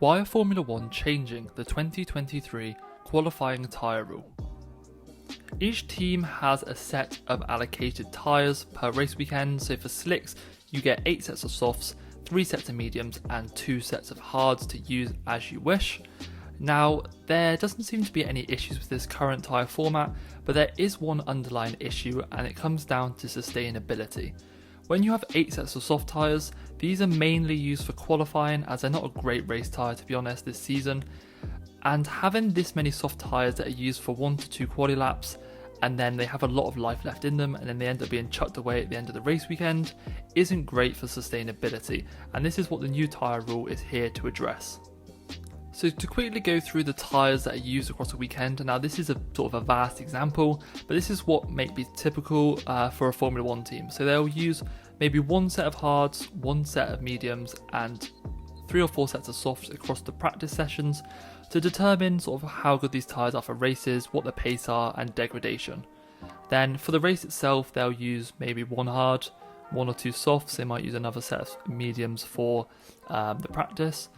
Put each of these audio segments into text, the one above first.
Why are Formula 1 changing the 2023 qualifying tyre rule? Each team has a set of allocated tyres per race weekend, so for slicks you get 8 sets of softs, 3 sets of mediums and 2 sets of hards to use as you wish. Now, there doesn't seem to be any issues with this current tyre format, but there is one underlying issue, and it comes down to sustainability. When you have 8 sets of soft tyres, these are mainly used for qualifying, as they're not a great race tyre to be honest this season, and having this many soft tyres that are used for 1 to 2 quali laps and then they have a lot of life left in them and then they end up being chucked away at the end of the race weekend isn't great for sustainability, and this is what the new tyre rule is here to address. So to quickly go through the tyres that are used across a weekend, now this is a sort of a vast example, but this is what may be typical for a Formula 1 team. So they'll use maybe 1 set of hards, 1 set of mediums and 3 or 4 sets of softs across the practice sessions to determine sort of how good these tyres are for races, what the pace are and degradation. Then for the race itself they'll use maybe 1 hard, 1 or 2 softs, they might use another set of mediums for the practice.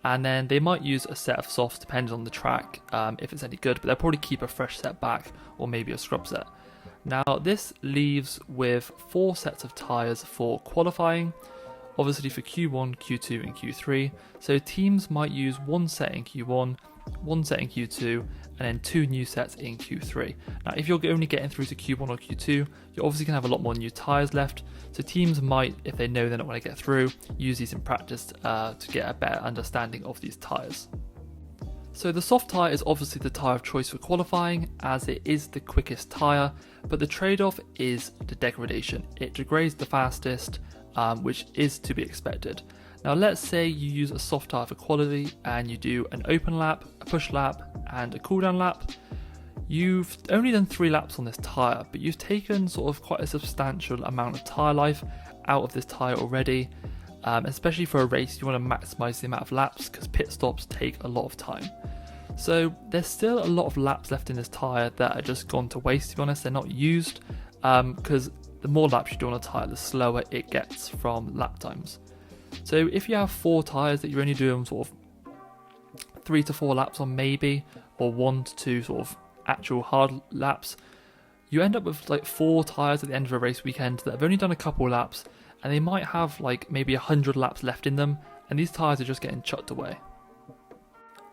And then they might use a set of softs depending on the track if it's any good, but they'll probably keep a fresh set back or maybe a scrub set. Now this leaves with 4 sets of tyres for qualifying, obviously for Q1, Q2 and Q3. So teams might use 1 set in Q1, 1 set in Q2 and then 2 new sets in Q3. Now if you're only getting through to Q1 or Q2, you're obviously going to have a lot more new tyres left, so teams might, if they know they're not going to get through, use these in practice to get a better understanding of these tyres. So the soft tyre is obviously the tyre of choice for qualifying as it is the quickest tyre, but the trade-off is the degradation. It degrades the fastest, which is to be expected. Now let's say you use a soft tyre for quality and you do an open lap, a push lap and a cool down lap. You've only done 3 laps on this tyre, but you've taken sort of quite a substantial amount of tyre life out of this tyre already. Especially for a race, you want to maximise the amount of laps because pit stops take a lot of time. So there's still a lot of laps left in this tyre that are just gone to waste, to be honest. They're not used because the more laps you do on a tyre, the slower it gets from lap times. So if you have 4 tyres that you're only doing sort of 3 to 4 laps on maybe, or 1 to 2 sort of actual hard laps, you end up with like 4 tyres at the end of a race weekend that have only done a couple laps, and they might have like maybe 100 laps left in them, and these tyres are just getting chucked away.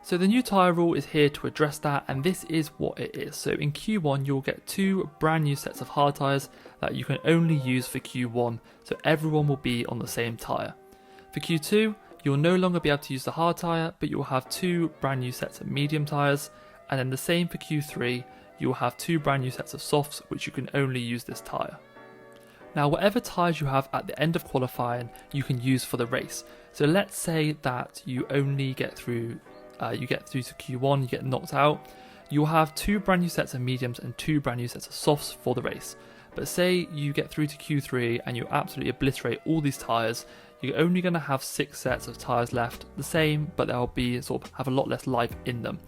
So the new tyre rule is here to address that, and this is what it is. So in Q1 you'll get 2 brand new sets of hard tyres that you can only use for Q1, so everyone will be on the same tyre. For Q2 you'll no longer be able to use the hard tyre, but you'll have 2 brand new sets of medium tyres, and then the same for Q3, you'll have 2 brand new sets of softs which you can only use this tyre. Now whatever tyres you have at the end of qualifying you can use for the race. So let's say that you only get through to Q1, you get knocked out, you'll have 2 brand new sets of mediums and 2 brand new sets of softs for the race. But say you get through to Q3 and you absolutely obliterate all these tyres, you're only going to have 6 sets of tyres left, the same, but they'll be sort of have a lot less life in them.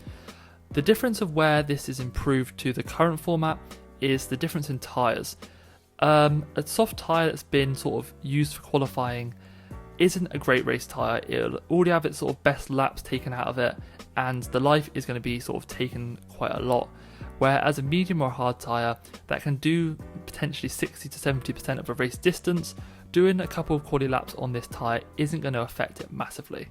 The difference of where this is improved to the current format is the difference in tyres. A soft tyre that's been sort of used for qualifying isn't a great race tyre. It'll already have its sort of best laps taken out of it, and the life is going to be sort of taken quite a lot. Whereas a medium or hard tyre that can do potentially 60 to 70% of a race distance, doing a couple of quali laps on this tyre isn't going to affect it massively.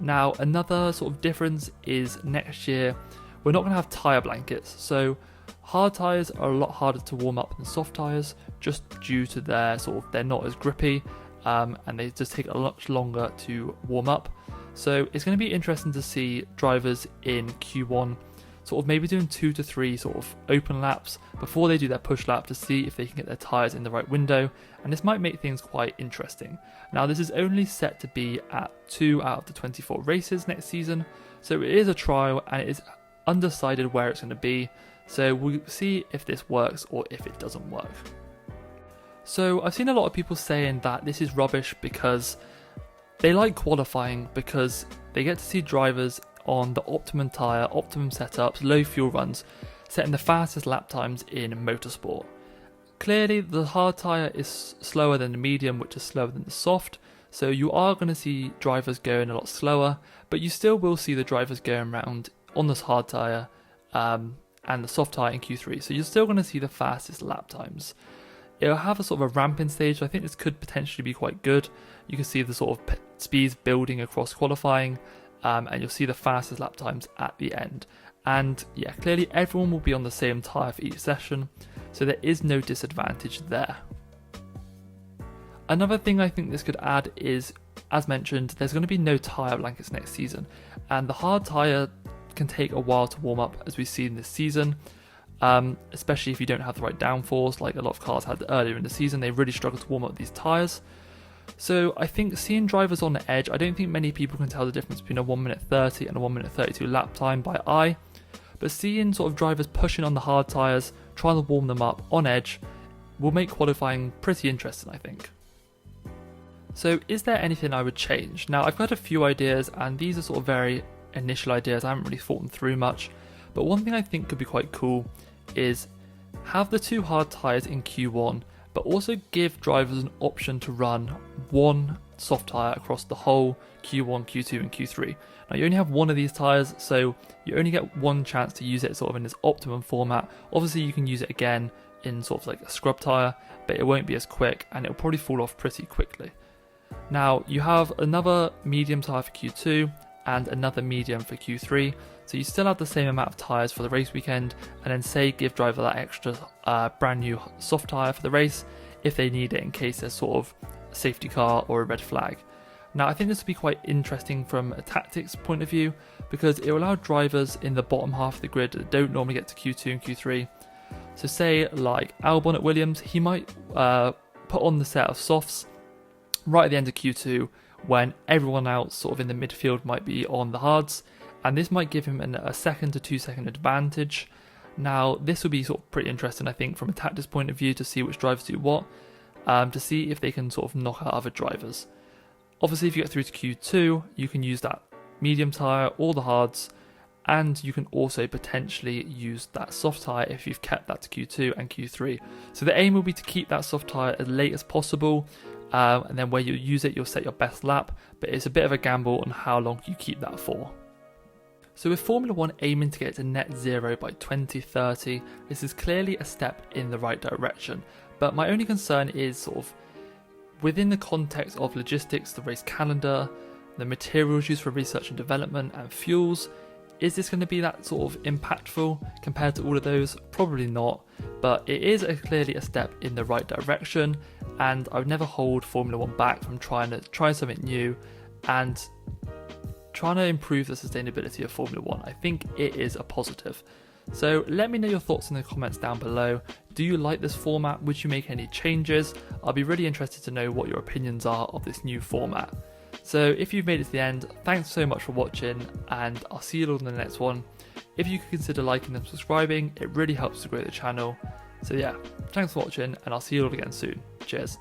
Now another sort of difference is next year we're not going to have tyre blankets, so hard tyres are a lot harder to warm up than soft tyres just due to they're not as grippy and they just take a lot longer to warm up. So it's going to be interesting to see drivers in Q1 sort of maybe doing 2 to 3 sort of open laps before they do their push lap to see if they can get their tyres in the right window, and this might make things quite interesting. Now this is only set to be at 2 out of the 24 races next season, so it is a trial and it is undecided where it's going to be, so we'll see if this works or if it doesn't work. So I've seen a lot of people saying that this is rubbish because they like qualifying because they get to see drivers on the optimum tyre, optimum setups, low fuel runs, setting the fastest lap times in motorsport. Clearly the hard tyre is slower than the medium, which is slower than the soft, So you are going to see drivers going a lot slower, but you still will see the drivers going around on this hard tyre and the soft tyre in Q3. So you're still going to see the fastest lap times. It'll have a sort of a ramping stage, so I think this could potentially be quite good. You can see the sort of speeds building across qualifying, and you'll see the fastest lap times at the end. And yeah, clearly everyone will be on the same tyre for each session, so there is no disadvantage there. Another thing I think this could add is, as mentioned, there's going to be no tyre blankets next season, and the hard tyre can take a while to warm up, as we've seen this season, especially if you don't have the right downforce like a lot of cars had earlier in the season. They really struggle to warm up these tyres. So I think seeing drivers on the edge, I don't think many people can tell the difference between a 1 minute 30 and a 1 minute 32 lap time by eye, but seeing sort of drivers pushing on the hard tyres, trying to warm them up on edge, will make qualifying pretty interesting, I think. So is there anything I would change? Now I've got a few ideas, and these are sort of very initial ideas, I haven't really thought them through much, but one thing I think could be quite cool is have the 2 hard tyres in Q1, but also give drivers an option to run 1 soft tyre across the whole Q1, Q2 and Q3. Now you only have 1 of these tyres, so you only get 1 chance to use it sort of in this optimum format. Obviously you can use it again in sort of like a scrub tyre, but it won't be as quick and it'll probably fall off pretty quickly. Now you have another medium tyre for Q2 and another medium for Q3, so you still have the same amount of tyres for the race weekend, and then say give driver that extra brand new soft tyre for the race if they need it in case there's sort of a safety car or a red flag. Now I think this will be quite interesting from a tactics point of view, because it will allow drivers in the bottom half of the grid that don't normally get to Q2 and Q3. So say like Albon at Williams, he might put on the set of softs right at the end of Q2 when everyone else sort of in the midfield might be on the hards, and this might give him a 1 to 2 second advantage. Now this will be sort of pretty interesting, I think, from a tactics point of view, to see which drivers do what, to see if they can sort of knock out other drivers. Obviously if you get through to Q2 you can use that medium tyre or the hards, and you can also potentially use that soft tyre if you've kept that to Q2 and Q3. So the aim will be to keep that soft tyre as late as possible, and then where you use it you'll set your best lap, but it's a bit of a gamble on how long you keep that for. So with Formula 1 aiming to get to net zero by 2030, this is clearly a step in the right direction, but my only concern is sort of within the context of logistics, the race calendar, the materials used for research and development and fuels. Is this going to be that sort of impactful compared to all of those? Probably not, but it is clearly a step in the right direction, and I would never hold Formula 1 back from trying something new and trying to improve the sustainability of Formula 1. I think it is a positive. So let me know your thoughts in the comments down below. Do you like this format? Would you make any changes? I'll be really interested to know what your opinions are of this new format. So if you've made it to the end, thanks so much for watching, and I'll see you all in the next one. If you could consider liking and subscribing, it really helps to grow the channel. So yeah, thanks for watching, and I'll see you all again soon. Cheers.